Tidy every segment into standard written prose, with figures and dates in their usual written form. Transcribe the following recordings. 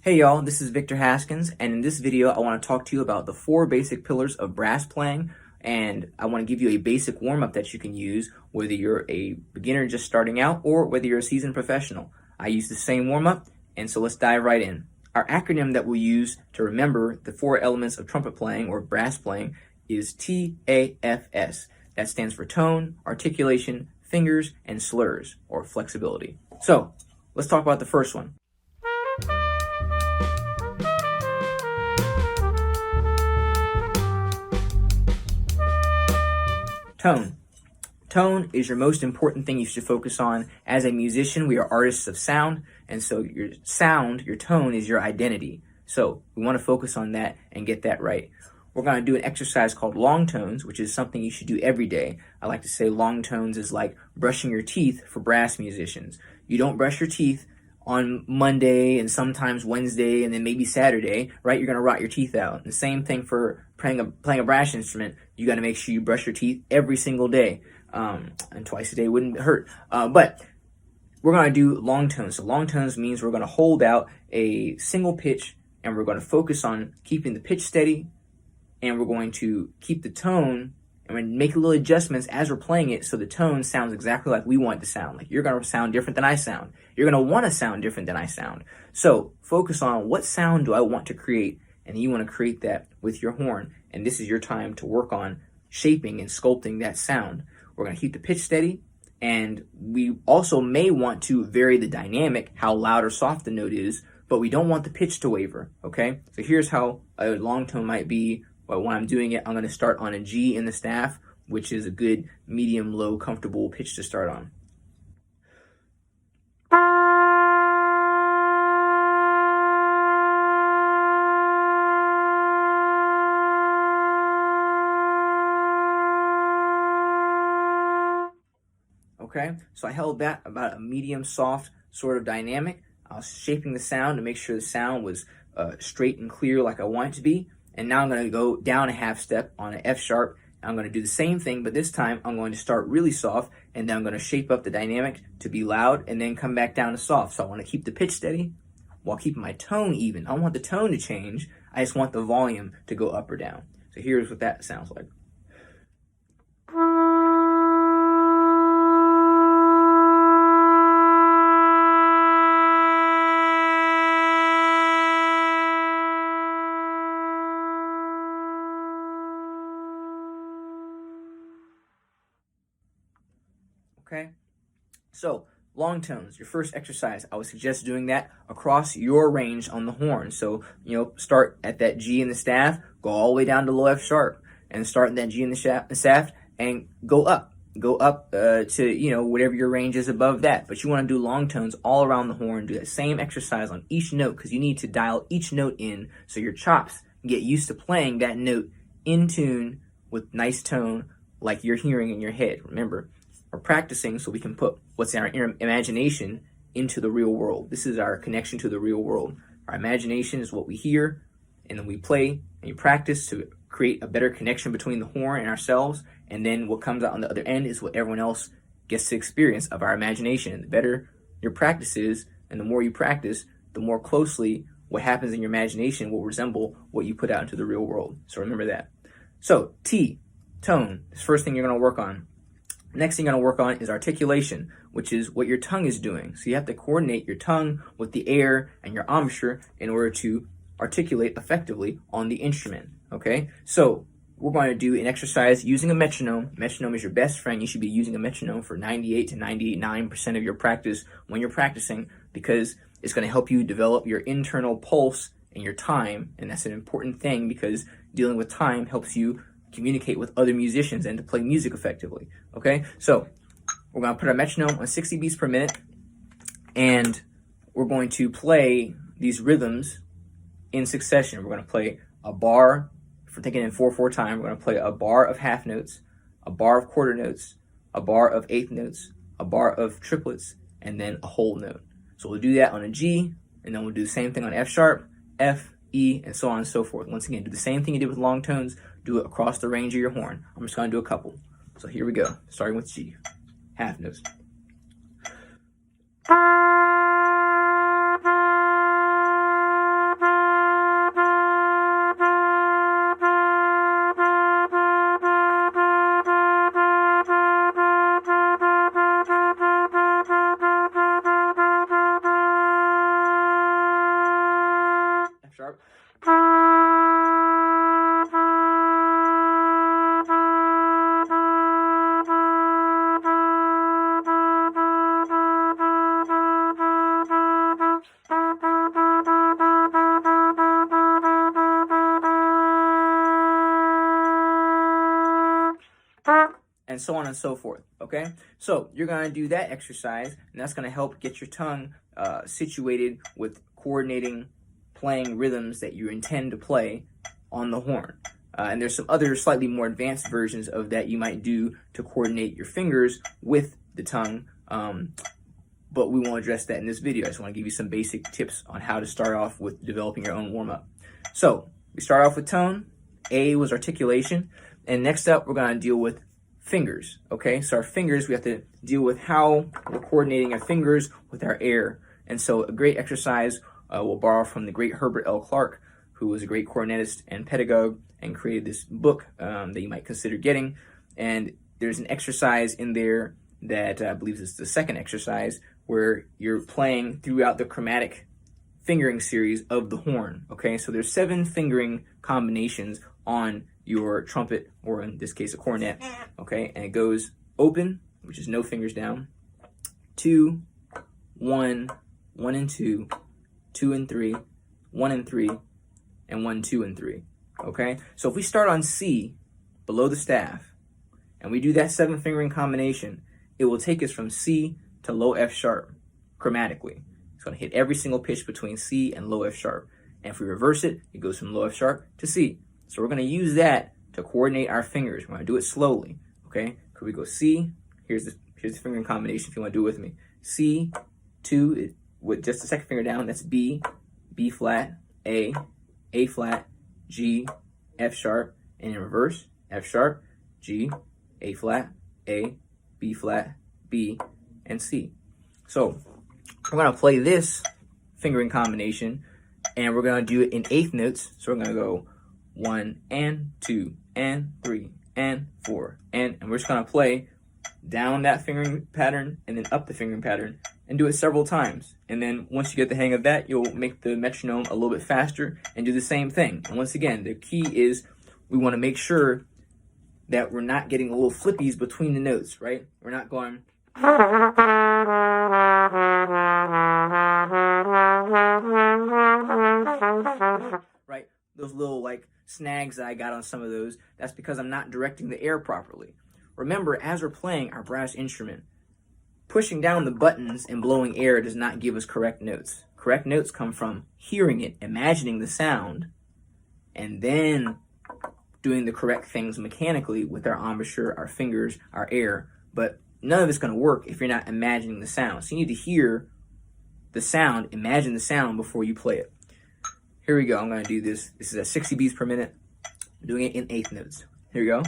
Hey y'all, this is Victor Haskins, and in this video I want to talk to you about the 4 basic pillars of brass playing, and I want to give you a basic warm-up that you can use whether you're a beginner just starting out or whether you're a seasoned professional. I use the same warm-up, and so let's dive right in. Our acronym that we'll use to remember the 4 elements of trumpet playing or brass playing is TAFS. That stands for tone, articulation, fingers, and slurs, or flexibility. So, let's talk about the first one. Tone. Tone is your most important thing you should focus on. As a musician, we are artists of sound, and so your sound, your tone is your identity. So we want to focus on that and get that right. We're going to do an exercise called long tones, which is something you should do every day. I like to say long tones is like brushing your teeth for brass musicians. You don't brush your teeth on Monday and sometimes Wednesday and then maybe Saturday, right? You're going to rot your teeth out. And the same thing for playing a brass instrument. You got to make sure you brush your teeth every single day. And twice a day wouldn't hurt. But we're going to do long tones. So long tones means we're going to hold out a single pitch and we're going to focus on keeping the pitch steady, and we're going to keep the tone and we're going to make little adjustments as we're playing it so the tone sounds exactly like we want it to sound. Like you're going to sound different than I sound. You're going to want to sound different than I sound. So focus on what sound do I want to create, and you want to create that with your horn. And this is your time to work on shaping and sculpting that sound. We're going to keep the pitch steady, and we also may want to vary the dynamic, how loud or soft the note is, but we don't want the pitch to waver, okay? So here's how a long tone might be. But when I'm doing it, I'm going to start on a G in the staff, which is a good medium, low, comfortable pitch to start on. Okay, so I held that about a medium, soft sort of dynamic. I was shaping the sound to make sure the sound was straight and clear like I want it to be. And now I'm going to go down a half step on an F sharp. I'm going to do the same thing, but this time I'm going to start really soft, and then I'm going to shape up the dynamic to be loud and then come back down to soft. So I want to keep the pitch steady while keeping my tone even. I don't want the tone to change. I just want the volume to go up or down. So here's what that sounds like. Okay, so long tones, your first exercise, I would suggest doing that across your range on the horn. So, start at that G in the staff, go all the way down to low F sharp, and start in that G in the staff and go up to, whatever your range is above that. But you want to do long tones all around the horn, do that same exercise on each note because you need to dial each note in so your chops get used to playing that note in tune with nice tone like you're hearing in your head. Remember, we're practicing so we can put what's in our imagination into the real world. This is our connection to the real world. Our imagination is what we hear, and then we play and you practice to create a better connection between the horn and ourselves, and then what comes out on the other end is what everyone else gets to experience of our imagination. And the better your practice is, and the more you practice, the more closely what happens in your imagination will resemble what you put out into the real world. So remember that. So T, tone, is the first thing you're going to work on. Next thing you're going to work on is articulation, which is what your tongue is doing. So you have to coordinate your tongue with the air and your embouchure in order to articulate effectively on the instrument, okay? So we're going to do an exercise using a metronome. Metronome is your best friend. You should be using a metronome for 98 to 99% of your practice when you're practicing, because it's going to help you develop your internal pulse and your time, and that's an important thing because dealing with time helps you communicate with other musicians and to play music effectively, okay? So we're going to put our metronome on 60 beats per minute, and we're going to play these rhythms in succession. We're going to play a bar, if we're taking it in 4/4 time, we're going to play a bar of half notes, a bar of quarter notes, a bar of eighth notes, a bar of triplets, and then a whole note. So we'll do that on a G, and then we'll do the same thing on F sharp, F, E, and so on and so forth. Once again, do the same thing you did with long tones, do it across the range of your horn. I'm just going to do a couple. So here we go, starting with G, half notes. sharp. And so on and so forth, okay? So you're going to do that exercise, and that's going to help get your tongue situated with coordinating playing rhythms that you intend to play on the horn. And there's some other slightly more advanced versions of that you might do to coordinate your fingers with the tongue, but we won't address that in this video. I just want to give you some basic tips on how to start off with developing your own warm-up. So we start off with tone. A was articulation, and next up we're going to deal with fingers, okay? So our fingers, we have to deal with how we're coordinating our fingers with our air. And so a great exercise we'll borrow from the great Herbert L. Clark, who was a great cornetist and pedagogue and created this book that you might consider getting. And there's an exercise in there that I believe is the second exercise where you're playing throughout the chromatic fingering series of the horn, okay? So there's 7 fingering combinations on your trumpet, or in this case a cornet, okay? And it goes open, which is no fingers down, 2, 1, 1 and 2, 2 and 3, 1 and 3, and 1, 2 and 3, okay? So if we start on C, below the staff, and we do that 7 fingering combination, it will take us from C to low F sharp chromatically. It's going to hit every single pitch between C and low F sharp. And if we reverse it, it goes from low F sharp to C. So we're going to use that to coordinate our fingers. We're going to do it slowly, okay? Could we go C? Here's the fingering combination if you want to do it with me. C, 2, with just the second finger down, that's B, B flat, A flat, G, F sharp, and in reverse, F sharp, G, A flat, A, B flat, B, and C. So we're going to play this fingering combination, and we're going to do it in eighth notes. So we're going to go 1 and 2 and 3 and 4 and we're just going to play down that fingering pattern and then up the fingering pattern and do it several times. And then once you get the hang of that, you'll make the metronome a little bit faster and do the same thing. And once again, the key is we want to make sure that we're not getting little flippies between the notes, right? We're not going right? Those little like snags that I got on some of those, that's because I'm not directing the air properly. Remember, as we're playing our brass instrument, pushing down the buttons and blowing air does not give us correct notes. Correct notes come from hearing it, imagining the sound, and then doing the correct things mechanically with our embouchure, our fingers, our air. But none of it's going to work if you're not imagining the sound. So you need to hear the sound, imagine the sound before you play it. Here we go. I'm going to do this. This is at 60 beats per minute. I'm doing it in eighth notes. Here we go.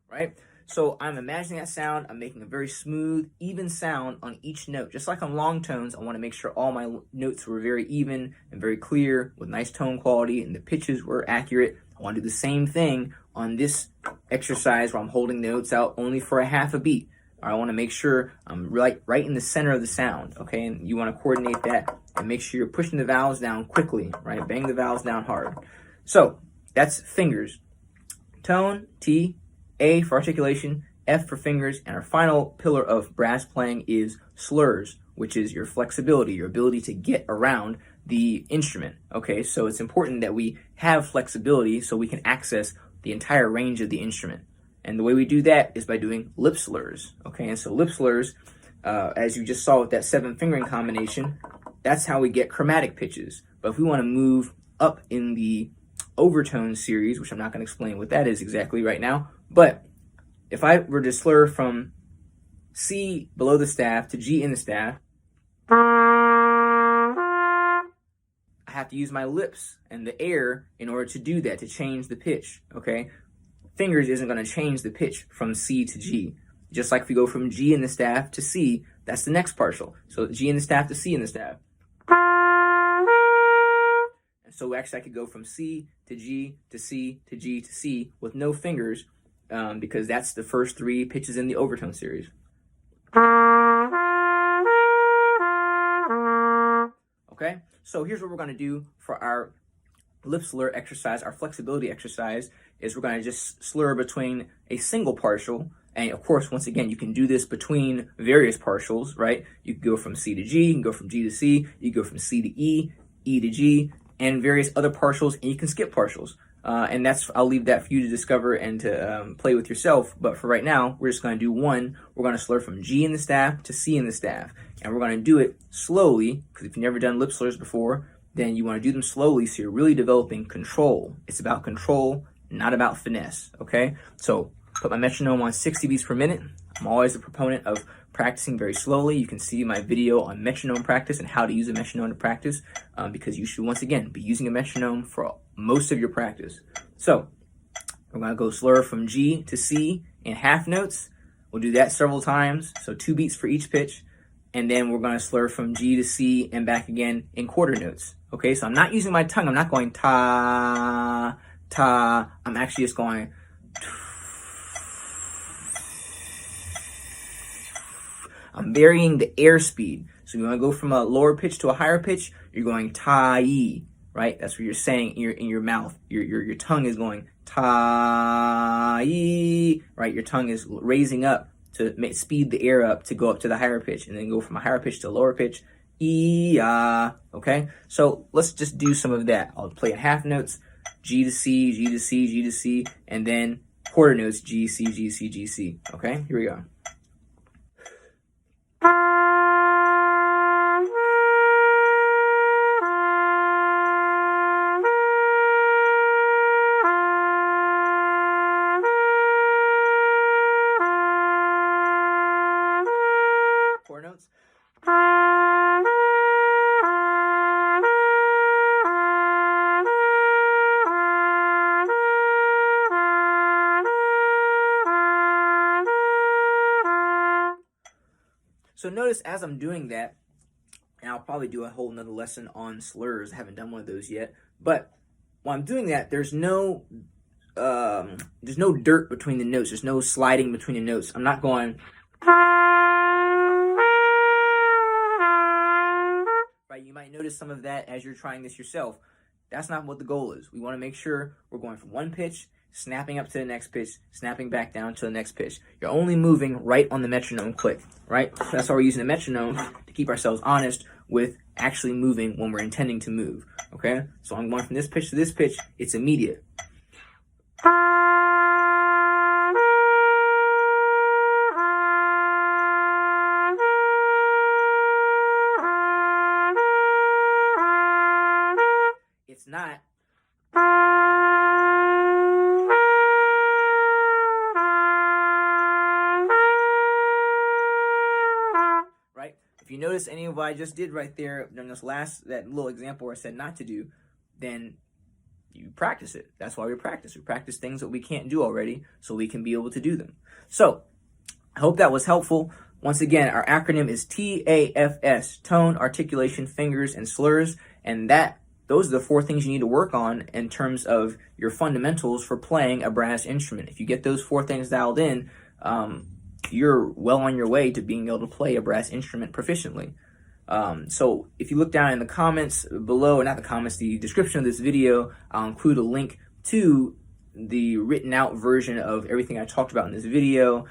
Right? So I'm imagining that sound. I'm making a very smooth, even sound on each note. Just like on long tones, I want to make sure all my notes were very even and very clear with nice tone quality and the pitches were accurate. I want to do the same thing on this exercise where I'm holding the notes out only for a half a beat. I want to make sure I'm right in the center of the sound, okay? And you want to coordinate that and make sure you're pushing the vowels down quickly, right? Bang the vowels down hard. So that's fingers. Tone, T, A for articulation, F for fingers, and our final pillar of brass playing is slurs, which is your flexibility, your ability to get around the instrument, okay? So it's important that we have flexibility so we can access the entire range of the instrument. And the way we do that is by doing lip slurs, okay? And so lip slurs, as you just saw with that 7 fingering combination, that's how we get chromatic pitches. But if we want to move up in the overtone series, which I'm not going to explain what that is exactly right now, but if I were to slur from C below the staff to G in the staff, I have to use my lips and the air in order to do that, to change the pitch, okay? Fingers isn't going to change the pitch from C to G. Just like if we go from G in the staff to C, that's the next partial. So G in the staff to C in the staff. And So actually I could go from C to G to C to G to C with no fingers, because that's the first 3 pitches in the overtone series. Okay, so here's what we're going to do for our lip slur exercise. Our flexibility exercise is we're going to just slur between a single partial. And of course, once again, you can do this between various partials, right? You can go from C to G, you can go from G to C, you can go from C to E, E to G, and various other partials, and you can skip partials. And I'll leave that for you to discover and to play with yourself. But for right now, we're just going to do one. We're going to slur from G in the staff to C in the staff. And we're going to do it slowly, because if you've never done lip slurs before, then you want to do them slowly so you're really developing control. It's about control, not about finesse, okay? So put my metronome on 60 beats per minute. I'm always a proponent of practicing very slowly. You can see my video on metronome practice and how to use a metronome to practice, because you should, once again, be using a metronome for most of your practice. So we're going to go slur from G to C in half notes. We'll do that several times, so 2 beats for each pitch. And then we're going to slur from G to C and back again in quarter notes. Okay, so I'm not using my tongue. I'm not going ta, ta. I'm actually just going. I'm varying the air speed. So you want to go from a lower pitch to a higher pitch, you're going ta-yi, right? That's what you're saying in your mouth. Your tongue is going ta-yi, right? Your tongue is raising up to speed the air up to go up to the higher pitch, and then go from a higher pitch to a lower pitch, ee-ah, okay? So let's just do some of that. I'll play in half notes, G to C, G to C, G to C, and then quarter notes, G, C, G, C, G, C, okay? Here we go. Notes. So notice as I'm doing that, and I'll probably do a whole nother lesson on slurs. I haven't done one of those yet, but while I'm doing that, there's no dirt between the notes. There's no sliding between the notes. I'm not going. You might notice some of that as you're trying this yourself. That's not what the goal is. We want to make sure we're going from one pitch, snapping up to the next pitch, snapping back down to the next pitch. You're only moving right on the metronome click, right? That's why we're using the metronome, to keep ourselves honest with actually moving when we're intending to move, okay? So I'm going from this pitch to this pitch. It's immediate. It's not. Right? If you notice any of what I just did right there in that little example where I said not to do, then you practice it. That's why we practice. We practice things that we can't do already so we can be able to do them. So I hope that was helpful. Once again, our acronym is TAFS, tone, articulation, fingers, and slurs. And those are the 4 things you need to work on in terms of your fundamentals for playing a brass instrument. If you get those 4 things dialed in, you're well on your way to being able to play a brass instrument proficiently. So if you look down in the comments below, or not the comments, the description of this video, I'll include a link to the written out version of everything I talked about in this video.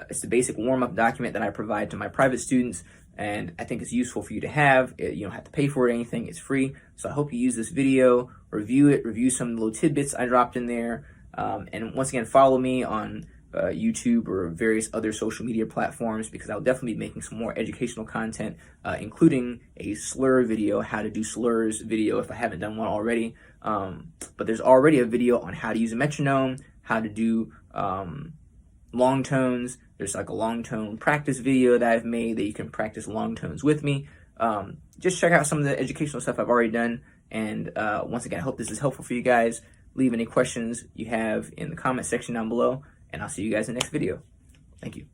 It's the basic warm-up document that I provide to my private students, and I think it's useful for you to have. You don't have to pay for it or anything. It's free. So I hope you use this video, review some of the little tidbits I dropped in there. And once again, follow me on YouTube or various other social media platforms, because I'll definitely be making some more educational content, including a slur video, how to do slurs video if I haven't done one already. But there's already a video on how to use a metronome, how to do long tones. There's like a long tone practice video that I've made that you can practice long tones with me. Just check out some of the educational stuff I've already done. And once again, I hope this is helpful for you guys. Leave any questions you have in the comment section down below, and I'll see you guys in the next video. Thank you.